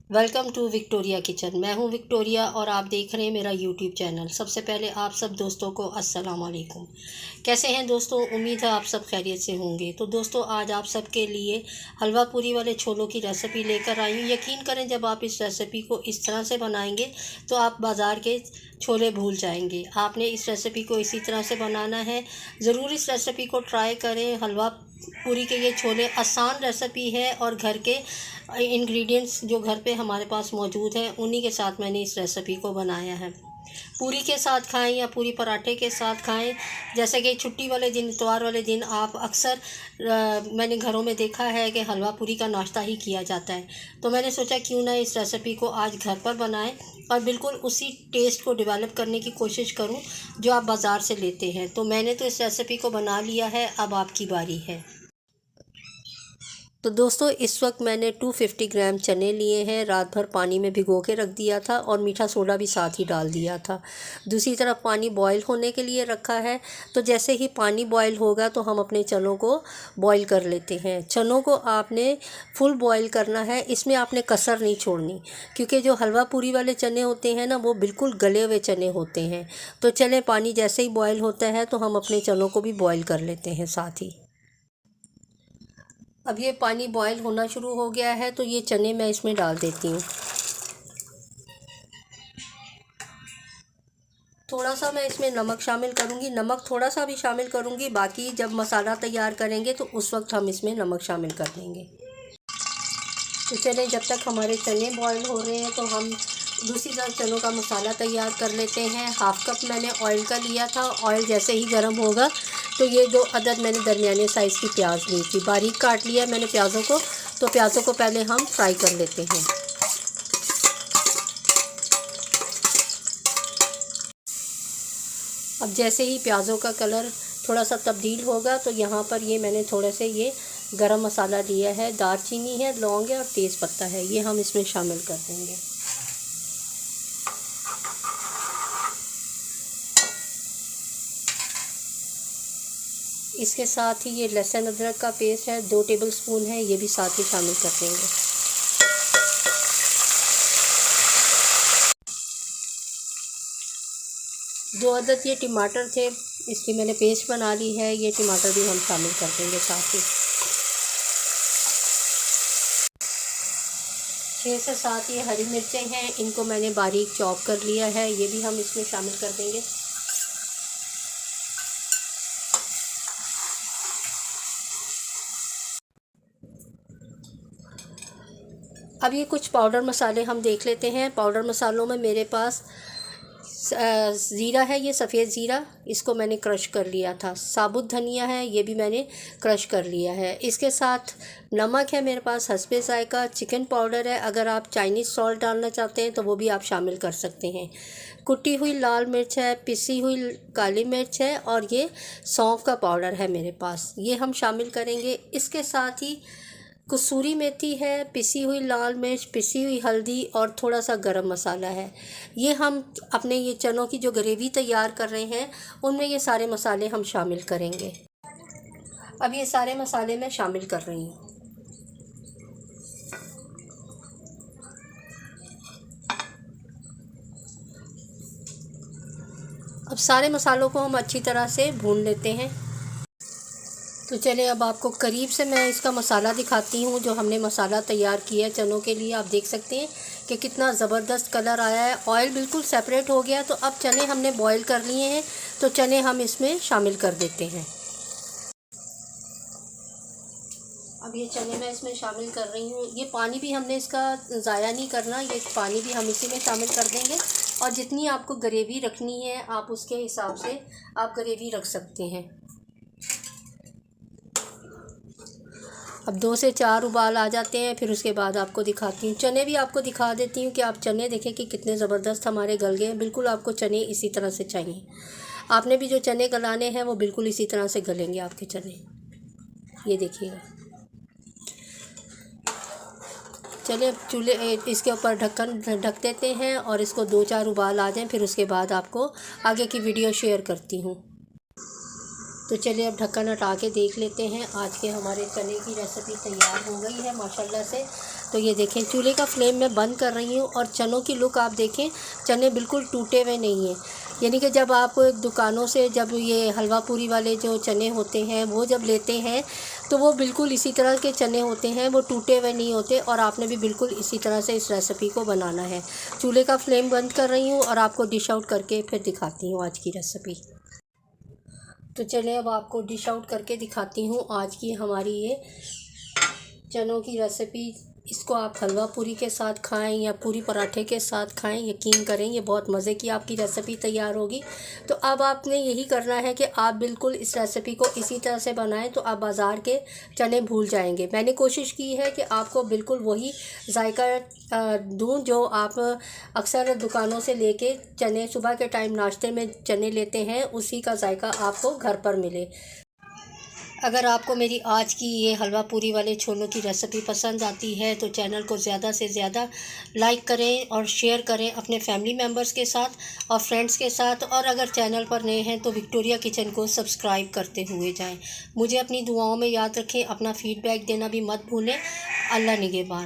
Welcome to Victoria kitchen. मैं हूं Victoria और आप देख रहे हैं मेरा यूट्यूब चैनल। सबसे पहले आप सब दोस्तों को अस्सलाम वालेकुम। कैसे हैं दोस्तों? उम्मीद है आप सब खैरियत से होंगे। तो दोस्तों, आज आप सबके लिए हलवा पूरी वाले छोलों की रेसिपी लेकर आई हूँ। यकीन करें, जब आप इस रेसिपी को इस तरह से बनाएंगे तो आप बाज़ार के छोले भूल जाएंगे। आपने इस रेसिपी को इसी तरह से बनाना है। ज़रूर इस रेसिपी को ट्राई करें। हलवा पूरी के ये छोले आसान रेसिपी है और घर के इंग्रेडिएंट्स जो घर पे हमारे पास मौजूद हैं उन्हीं के साथ मैंने इस रेसिपी को बनाया है। पूरी के साथ खाएं या पूरी पराठे के साथ खाएं। जैसे कि छुट्टी वाले दिन, इतवार वाले दिन आप अक्सर मैंने घरों में देखा है कि हलवा पूरी का नाश्ता ही किया जाता है। तो मैंने सोचा क्यों ना इस रेसिपी को आज घर पर बनाएं और बिल्कुल उसी टेस्ट को डेवलप करने की कोशिश करूं जो आप बाज़ार से लेते हैं। तो मैंने तो इस रेसिपी को बना लिया है, अब आपकी बारी है। तो दोस्तों, इस वक्त मैंने 250 ग्राम चने लिए हैं। रात भर पानी में भिगो के रख दिया था और मीठा सोडा भी साथ ही डाल दिया था। दूसरी तरफ पानी बॉईल होने के लिए रखा है। तो जैसे ही पानी बॉईल होगा तो हम अपने चनों को बॉईल कर लेते हैं। चनों को आपने फुल बॉईल करना है, इसमें आपने कसर नहीं छोड़नी, क्योंकि जो हलवा पूरी वाले चने होते हैं ना, वो बिल्कुल गले हुए चने होते हैं। तो चलें, पानी जैसे ही बॉईल होता है तो हम अपने चनों को भी बॉईल कर लेते हैं साथ ही। अब ये पानी बॉयल होना शुरू हो गया है तो ये चने मैं इसमें डाल देती हूँ। थोड़ा सा मैं इसमें नमक शामिल करूँगी, नमक थोड़ा सा भी शामिल करूँगी। बाकी जब मसाला तैयार करेंगे तो उस वक्त हम इसमें नमक शामिल कर देंगे। तो चलें, जब तक हमारे चने बॉयल हो रहे हैं तो हम दूसरी तरफ चनों का मसाला तैयार कर लेते हैं। हाफ़ कप मैंने ऑयल का लिया था। ऑयल जैसे ही गर्म होगा तो ये 2 अदद मैंने दरमियाने साइज़ की प्याज ली थी, बारीक काट लिया मैंने प्याज़ों को। तो प्याज़ों को पहले हम फ्राई कर लेते हैं। अब जैसे ही प्याज़ों का कलर थोड़ा सा तब्दील होगा तो यहाँ पर ये मैंने थोड़े से ये गरम मसाला लिया है, दालचीनी है, लौंग है और तेज़पत्ता है, ये हम इसमें शामिल कर देंगे। इसके साथ ही ये लहसुन अदरक का पेस्ट है, 2 टेबलस्पून है, ये भी साथ ही शामिल कर देंगे। दो अदद ये टमाटर थे, इसकी मैंने पेस्ट बना ली है, ये टमाटर भी हम शामिल कर देंगे साथ ही। 6 से 7 ये हरी मिर्चें हैं, इनको मैंने बारीक चॉप कर लिया है, ये भी हम इसमें शामिल कर देंगे। अब ये कुछ पाउडर मसाले हम देख लेते हैं। पाउडर मसालों में मेरे पास ज़ीरा है, ये सफ़ेद ज़ीरा, इसको मैंने क्रश कर लिया था। साबुत धनिया है, ये भी मैंने क्रश कर लिया है। इसके साथ नमक है मेरे पास हस्बे ज़ायक़ा। चिकन पाउडर है, अगर आप चाइनीज़ सॉल्ट डालना चाहते हैं तो वो भी आप शामिल कर सकते हैं। कुटी हुई लाल मिर्च है, पिसी हुई काली मिर्च है और ये सौंफ का पाउडर है मेरे पास, ये हम शामिल करेंगे। इसके साथ ही कसूरी मेथी है, पिसी हुई लाल मिर्च, पिसी हुई हल्दी और थोड़ा सा गरम मसाला है। ये हम अपने ये चनों की जो ग्रेवी तैयार कर रहे हैं उनमें ये सारे मसाले हम शामिल करेंगे। अब ये सारे मसाले मैं शामिल कर रही हूँ। अब सारे मसालों को हम अच्छी तरह से भून लेते हैं। तो चलिए, अब आपको करीब से मैं इसका मसाला दिखाती हूँ जो हमने मसाला तैयार किया है चनों के लिए। आप देख सकते हैं कि कितना ज़बरदस्त कलर आया है, ऑयल बिल्कुल सेपरेट हो गया। तो अब चने हमने बॉईल कर लिए हैं तो चने हम इसमें शामिल कर देते हैं। अब ये चने मैं इसमें शामिल कर रही हूँ। ये पानी भी हमने इसका ज़ाया नहीं करना, ये पानी भी हम इसी में शामिल कर देंगे। और जितनी आपको ग्रेवी रखनी है आप उसके हिसाब से आप ग्रेवी रख सकते हैं। अब 2 से 4 उबाल आ जाते हैं, फिर उसके बाद आपको दिखाती हूँ। चने भी आपको दिखा देती हूँ कि आप चने देखें कि कितने ज़बरदस्त हमारे गल गए हैं। बिल्कुल आपको चने इसी तरह से चाहिए। आपने भी जो चने गलाने हैं वो बिल्कुल इसी तरह से गलेंगे आपके चने, ये देखिएगा। चलिए, चूल्हे इसके ऊपर ढक्कन ढक देते हैं और इसको 2-4 उबाल आ जाएँ, फिर उसके बाद आपको आगे की वीडियो शेयर करती हूँ। तो चलिए, अब ढक्कन हटा के देख लेते हैं। आज के हमारे चने की रेसिपी तैयार हो गई है माशाल्लाह से। तो ये देखें, चूल्हे का फ्लेम मैं बंद कर रही हूँ और चनों की लुक आप देखें, चने बिल्कुल टूटे हुए नहीं हैं। यानी कि जब आप दुकानों से जब ये हलवा पूरी वाले जो चने होते हैं वो जब लेते हैं तो वो बिल्कुल इसी तरह के चने होते हैं, वो टूटे हुए नहीं होते। और आपने भी बिल्कुल इसी तरह से इस रेसिपी को बनाना है। चूल्हे का फ्लेम बंद कर रही हूँ और आपको डिश आउट करके फिर दिखाती हूँ आज की रेसिपी। तो चलिए अब आपको डिश आउट करके दिखाती हूँ आज की हमारी ये चनों की रेसिपी। इसको आप हलवा पूरी के साथ खाएं या पूरी पराठे के साथ खाएं, यकीन करें ये बहुत मज़े की आपकी रेसिपी तैयार होगी। तो अब आपने यही करना है कि आप बिल्कुल इस रेसिपी को इसी तरह से बनाएं तो आप बाज़ार के चने भूल जाएंगे। मैंने कोशिश की है कि आपको बिल्कुल वही जायका दूँ जो आप अक्सर दुकानों से लेके चने सुबह के टाइम नाश्ते में चने लेते हैं, उसी का जायका आपको घर पर मिले। अगर आपको मेरी आज की ये हलवा पूरी वाले छोलों की रेसिपी पसंद आती है तो चैनल को ज़्यादा से ज़्यादा लाइक करें और शेयर करें अपने फैमिली मेम्बर्स के साथ और फ्रेंड्स के साथ। और अगर चैनल पर नए हैं तो विक्टोरिया किचन को सब्सक्राइब करते हुए जाएं। मुझे अपनी दुआओं में याद रखें, अपना फीडबैक देना भी मत भूलें। अल्लाह निगहबान।